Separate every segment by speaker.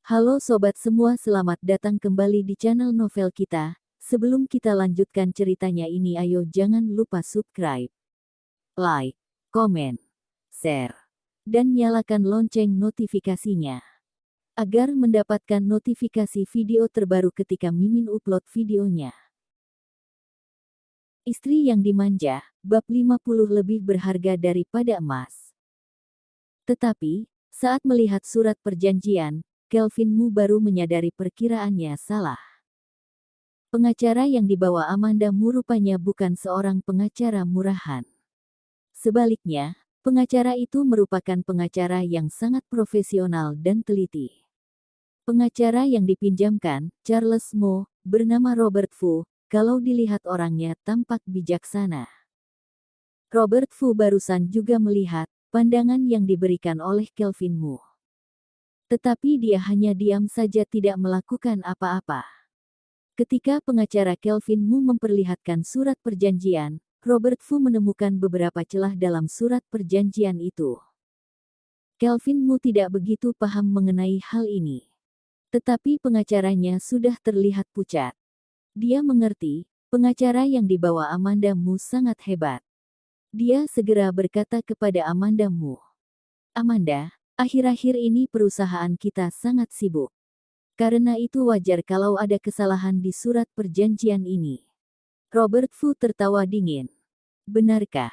Speaker 1: Halo sobat semua, selamat datang kembali di channel novel kita. Sebelum kita lanjutkan ceritanya ini, ayo jangan lupa subscribe, like, komen, share, dan nyalakan lonceng notifikasinya agar mendapatkan notifikasi video terbaru ketika Mimin upload videonya. Istri yang dimanja, bab 50 lebih berharga daripada emas. Tetapi, saat melihat surat perjanjian, Kelvin Mu baru menyadari perkiraannya salah. Pengacara yang dibawa Amanda Mu rupanya bukan seorang pengacara murahan. Sebaliknya, pengacara itu merupakan pengacara yang sangat profesional dan teliti. Pengacara yang dipinjamkan, Charles Mo, bernama Robert Fu, kalau dilihat orangnya tampak bijaksana. Robert Fu barusan juga melihat pandangan yang diberikan oleh Kelvin Mu. Tetapi dia hanya diam saja, tidak melakukan apa-apa. Ketika pengacara Kelvin Mu memperlihatkan surat perjanjian, Robert Fu menemukan beberapa celah dalam surat perjanjian itu. Kelvin Mu tidak begitu paham mengenai hal ini. Tetapi pengacaranya sudah terlihat pucat. Dia mengerti, pengacara yang dibawa Amanda Mu sangat hebat. Dia segera berkata kepada Amanda Mu, "Amanda, akhir-akhir ini perusahaan kita sangat sibuk. Karena itu wajar kalau ada kesalahan di surat perjanjian ini." Robert Fu tertawa dingin. "Benarkah?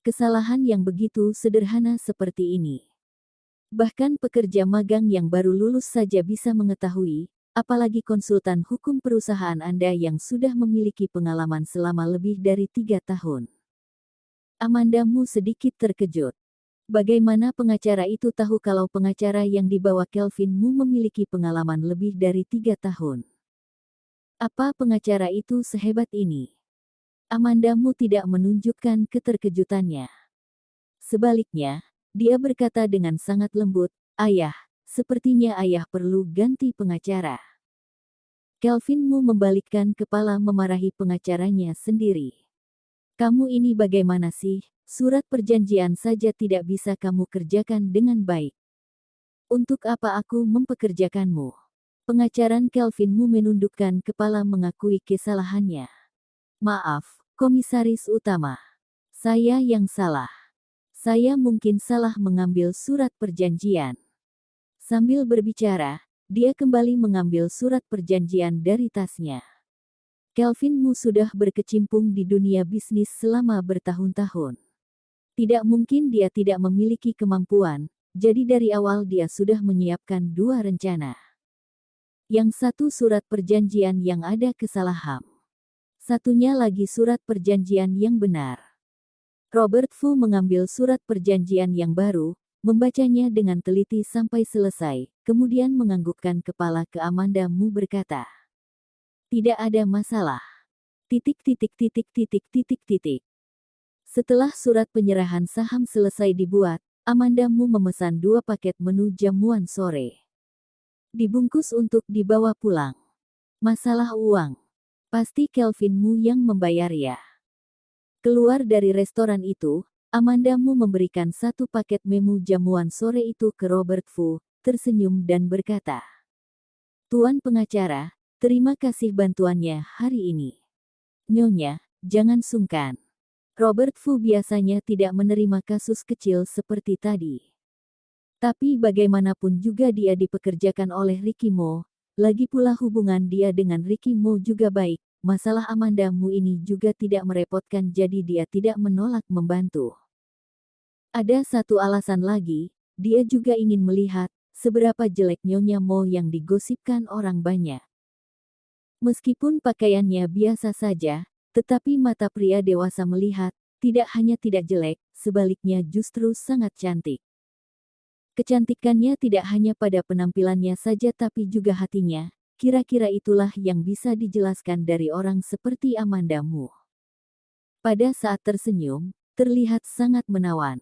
Speaker 1: Kesalahan yang begitu sederhana seperti ini? Bahkan pekerja magang yang baru lulus saja bisa mengetahui, apalagi konsultan hukum perusahaan Anda yang sudah memiliki pengalaman selama lebih dari 3 tahun. Amanda Mu sedikit terkejut. Bagaimana pengacara itu tahu kalau pengacara yang dibawa Kelvin Mu memiliki pengalaman lebih dari 3 tahun? Apa pengacara itu sehebat ini? Amanda Mu tidak menunjukkan keterkejutannya. Sebaliknya, dia berkata dengan sangat lembut, "Ayah, sepertinya ayah perlu ganti pengacara." Kelvin Mu membalikkan kepala memarahi pengacaranya sendiri. "Kamu ini bagaimana sih? Surat perjanjian saja tidak bisa kamu kerjakan dengan baik. Untuk apa aku mempekerjakanmu?" Pengacara Kelvin Mu menundukkan kepala mengakui kesalahannya. "Maaf, komisaris utama. Saya yang salah. Saya mungkin salah mengambil surat perjanjian." Sambil berbicara, dia kembali mengambil surat perjanjian dari tasnya. Kelvin Mu sudah berkecimpung di dunia bisnis selama bertahun-tahun. Tidak mungkin dia tidak memiliki kemampuan, jadi dari awal dia sudah menyiapkan 2 rencana. Yang satu surat perjanjian yang ada kesalahan. Satunya lagi surat perjanjian yang benar. Robert Fu mengambil surat perjanjian yang baru, membacanya dengan teliti sampai selesai, kemudian menganggukkan kepala ke Amanda Mu berkata, "Tidak ada masalah. Titik titik titik titik titik titik." Setelah surat penyerahan saham selesai dibuat, Amanda Mu memesan 2 paket menu jamuan sore. Dibungkus untuk dibawa pulang. Masalah uang. Pasti Kelvin Mu yang membayar ya. Keluar dari restoran itu, Amanda Mu memberikan 1 paket menu jamuan sore itu ke Robert Fu, tersenyum dan berkata, "Tuan pengacara, terima kasih bantuannya hari ini. Nyonya, jangan sungkan." Robert Fu biasanya tidak menerima kasus kecil seperti tadi. Tapi bagaimanapun juga dia dipekerjakan oleh Ricky Mo, lagi pula hubungan dia dengan Ricky Mo juga baik, masalah Amanda Mu ini juga tidak merepotkan, jadi dia tidak menolak membantu. Ada satu alasan lagi, dia juga ingin melihat seberapa jelek Nyonya Mo yang digosipkan orang banyak. Meskipun pakaiannya biasa saja, tetapi mata pria dewasa melihat, tidak hanya tidak jelek, sebaliknya justru sangat cantik. Kecantikannya tidak hanya pada penampilannya saja tapi juga hatinya, kira-kira itulah yang bisa dijelaskan dari orang seperti Amanda Mu. Pada saat tersenyum, terlihat sangat menawan.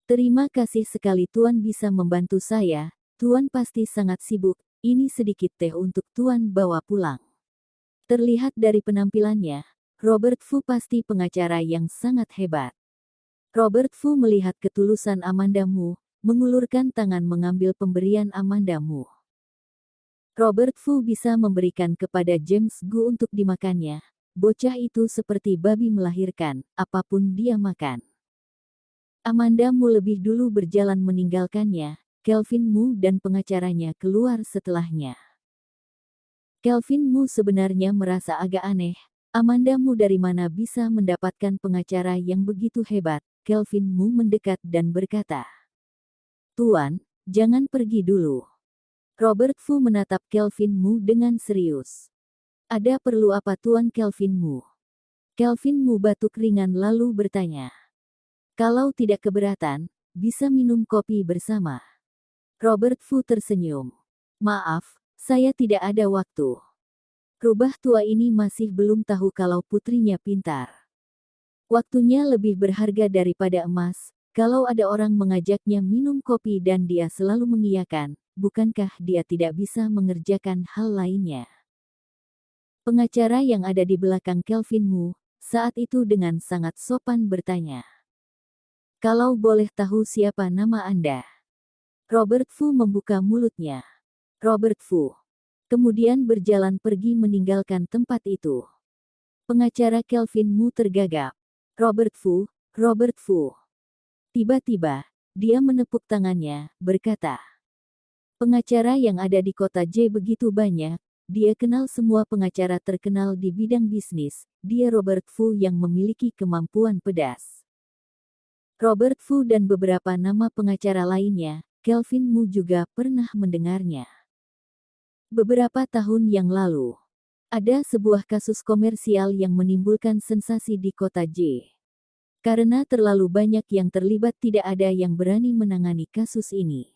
Speaker 1: "Terima kasih sekali Tuan bisa membantu saya, Tuan pasti sangat sibuk, ini sedikit teh untuk Tuan bawa pulang." Terlihat dari penampilannya, Robert Fu pasti pengacara yang sangat hebat. Robert Fu melihat ketulusan Amanda Mu, mengulurkan tangan mengambil pemberian Amanda Mu. Robert Fu bisa memberikan kepada James Gu untuk dimakannya. Bocah itu seperti babi melahirkan, apapun dia makan. Amanda Mu lebih dulu berjalan meninggalkannya. Kelvin Mu dan pengacaranya keluar setelahnya. Kelvin Mu sebenarnya merasa agak aneh. Amanda Mu dari mana bisa mendapatkan pengacara yang begitu hebat? Kelvin Mu mendekat dan berkata, "Tuan, jangan pergi dulu." Robert Fu menatap Kelvin Mu dengan serius. "Ada perlu apa Tuan Kelvin Mu?" Kelvin Mu batuk ringan lalu bertanya. "Kalau tidak keberatan, bisa minum kopi bersama." Robert Fu tersenyum. "Maaf, saya tidak ada waktu." Rubah tua ini masih belum tahu kalau putrinya pintar. Waktunya lebih berharga daripada emas. Kalau ada orang mengajaknya minum kopi dan dia selalu mengiyakan, bukankah dia tidak bisa mengerjakan hal lainnya? Pengacara yang ada di belakang Kelvin Mu, saat itu dengan sangat sopan bertanya. "Kalau boleh tahu siapa nama Anda?" Robert Fu membuka mulutnya. Robert Fu. Kemudian berjalan pergi meninggalkan tempat itu. Pengacara Kelvin Mu tergagap. Robert Fu, Robert Fu. Tiba-tiba, dia menepuk tangannya, berkata, "Pengacara yang ada di kota J begitu banyak, dia kenal semua pengacara terkenal di bidang bisnis, dia Robert Fu yang memiliki kemampuan pedas." Robert Fu dan beberapa nama pengacara lainnya, Kelvin Mu juga pernah mendengarnya. Beberapa tahun yang lalu, ada sebuah kasus komersial yang menimbulkan sensasi di kota J. Karena terlalu banyak yang terlibat tidak ada yang berani menangani kasus ini.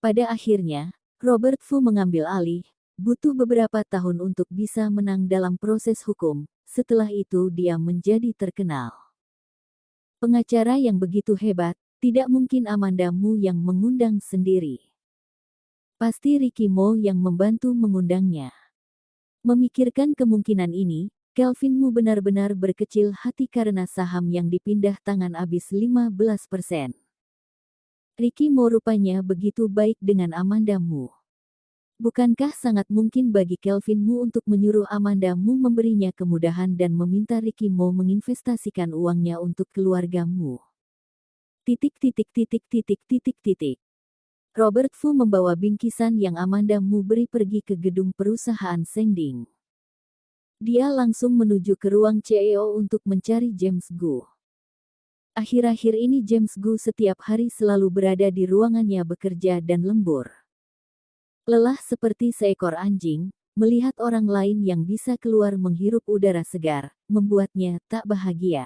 Speaker 1: Pada akhirnya, Robert Fu mengambil alih, butuh beberapa tahun untuk bisa menang dalam proses hukum, setelah itu dia menjadi terkenal. Pengacara yang begitu hebat, tidak mungkin Amanda Mu yang mengundang sendiri. Pasti Ricky Mo yang membantu mengundangnya. Memikirkan kemungkinan ini, Kelvin Mu benar-benar berkecil hati karena saham yang dipindah tangan habis 15%. Ricky Mo rupanya begitu baik dengan Amanda Mu. Bukankah sangat mungkin bagi Kelvin Mu untuk menyuruh Amanda Mu memberinya kemudahan dan meminta Ricky Mo menginvestasikan uangnya untuk keluarga Mu? Robert Fu membawa bingkisan yang Amanda Mu beri pergi ke gedung perusahaan Sengding. Dia langsung menuju ke ruang CEO untuk mencari James Gu. Akhir-akhir ini James Gu setiap hari selalu berada di ruangannya bekerja dan lembur. Lelah seperti seekor anjing, melihat orang lain yang bisa keluar menghirup udara segar, membuatnya tak bahagia.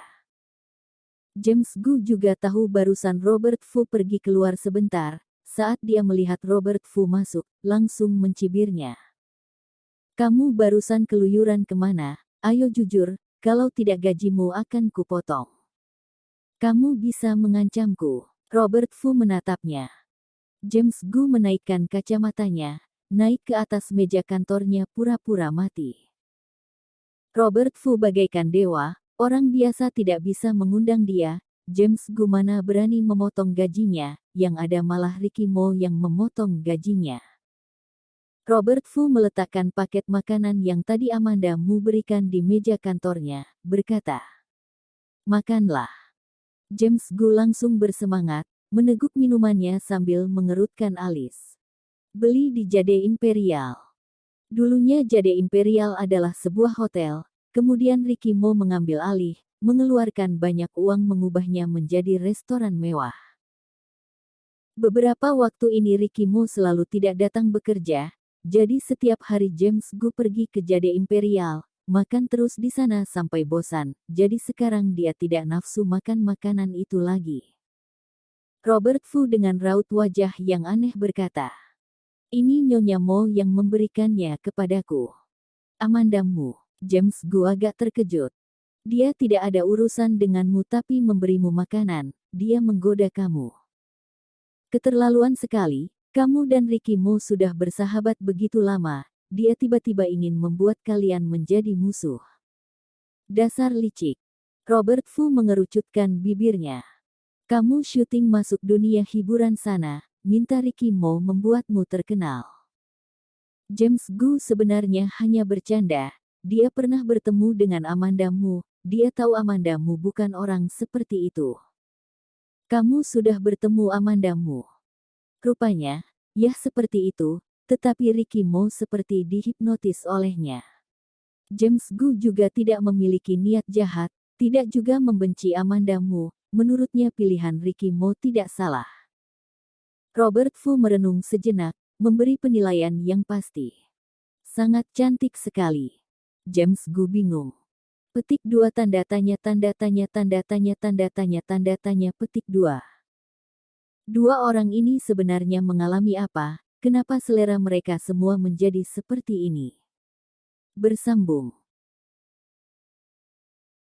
Speaker 1: James Gu juga tahu barusan Robert Fu pergi keluar sebentar, saat dia melihat Robert Fu masuk, langsung mencibirnya. "Kamu barusan keluyuran kemana? Ayo jujur, kalau tidak gajimu akan kupotong." "Kamu bisa mengancamku." Robert Fu menatapnya. James Gu menaikkan kacamatanya, naik ke atas meja kantornya pura-pura mati. Robert Fu bagaikan dewa, orang biasa tidak bisa mengundang dia. James Gu mana berani memotong gajinya, yang ada malah Ricky Mo yang memotong gajinya. Robert Fu meletakkan paket makanan yang tadi Amanda Mu berikan di meja kantornya, berkata, "Makanlah." James Gu langsung bersemangat, meneguk minumannya sambil mengerutkan alis. "Beli di Jade Imperial." Dulunya Jade Imperial adalah sebuah hotel, kemudian Ricky Mo mengambil alih, mengeluarkan banyak uang mengubahnya menjadi restoran mewah. Beberapa waktu ini Ricky Mo selalu tidak datang bekerja, jadi setiap hari James Gu pergi ke Jade Imperial, makan terus di sana sampai bosan, jadi sekarang dia tidak nafsu makan makanan itu lagi. Robert Fu dengan raut wajah yang aneh berkata, "Ini Nyonya Mo yang memberikannya kepadaku." "Amanda Mu." James Gu agak terkejut. "Dia tidak ada urusan denganmu tapi memberimu makanan, dia menggoda kamu." "Keterlaluan sekali, kamu dan Ricky Mo sudah bersahabat begitu lama, dia tiba-tiba ingin membuat kalian menjadi musuh. Dasar licik." Robert Fu mengerucutkan bibirnya. "Kamu syuting masuk dunia hiburan sana, minta Ricky Mo membuatmu terkenal." James Gu sebenarnya hanya bercanda. Dia pernah bertemu dengan Amanda Mu. Dia tahu Amanda Mu bukan orang seperti itu. Kamu sudah bertemu Amanda Mu. Rupanya, ya seperti itu, tetapi Ricky Mo seperti dihipnotis olehnya. James Gu juga tidak memiliki niat jahat, tidak juga membenci Amanda Mu. Menurutnya pilihan Ricky Mo tidak salah. Robert Fu merenung sejenak, memberi penilaian yang pasti. Sangat cantik sekali. James Gu bingung. Petik 2 tanda tanya tanda tanya tanda tanya tanda tanya tanda tanya petik 2. Dua orang ini sebenarnya mengalami apa? Kenapa selera mereka semua menjadi seperti ini? Bersambung.